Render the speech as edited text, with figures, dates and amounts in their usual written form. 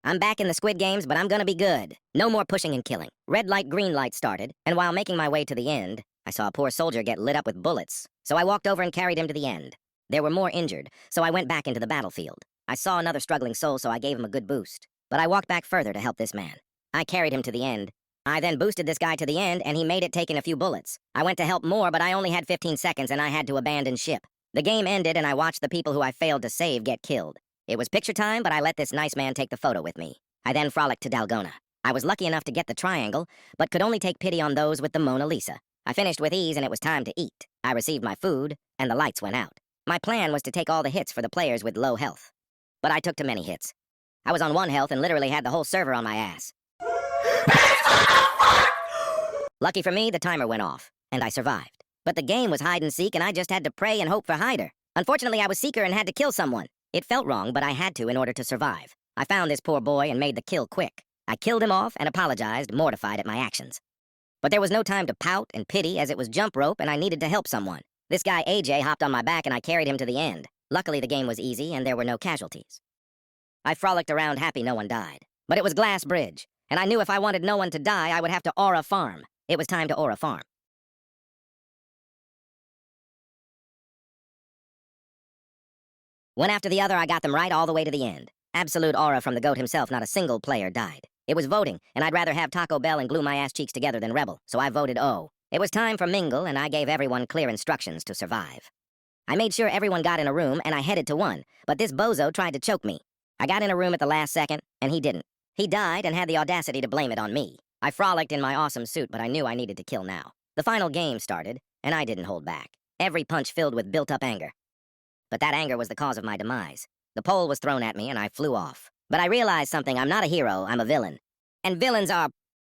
I'm back in the Squid Games, but I'm gonna be good. No more pushing and killing. Red light, green light started, and while making my way to the end, I saw a poor soldier get lit up with bullets. So I walked over and carried him to the end. There were more injured, so I went back into the battlefield. I saw another struggling soul, so I gave him a good boost. But I walked back further to help this man. I carried him to the end. I then boosted this guy to the end, and he made it taking a few bullets. I went to help more, but I only had 15 seconds, and I had to abandon ship. The game ended, and I watched the people who I failed to save get killed. It was picture time, but I let this nice man take the photo with me. I then frolicked to Dalgona. I was lucky enough to get the triangle, but could only take pity on those with the Mona Lisa. I finished with ease, and it was time to eat. I received my food, and the lights went out. My plan was to take all the hits for the players with low health. But I took too many hits. I was on 1 health and literally had the whole server on my ass. Lucky for me, the timer went off, and I survived. But the game was hide and seek, and I just had to pray and hope for hider. Unfortunately, I was seeker and had to kill someone. It felt wrong, but I had to in order to survive. I found this poor boy and made the kill quick. I killed him off and apologized, mortified at my actions. But there was no time to pout and pity, as it was jump rope and I needed to help someone. This guy AJ hopped on my back and I carried him to the end. Luckily, the game was easy and there were no casualties. I frolicked around happy no one died. But it was Glass Bridge, and I knew if I wanted no one to die, I would have to aura farm. It was time to aura farm. One after the other, I got them right all the way to the end. Absolute aura from the GOAT himself, not a single player died. It was voting, and I'd rather have Taco Bell and glue my ass cheeks together than Rebel, so I voted O. It was time for mingle, and I gave everyone clear instructions to survive. I made sure everyone got in a room, and I headed to one, but this bozo tried to choke me. I got in a room at the last second, and he didn't. He died and had the audacity to blame it on me. I frolicked in my awesome suit, but I knew I needed to kill now. The final game started, and I didn't hold back. Every punch filled with built-up anger. But that anger was the cause of my demise. The pole was thrown at me, and I flew off. But I realized something. I'm not a hero, I'm a villain. And villains are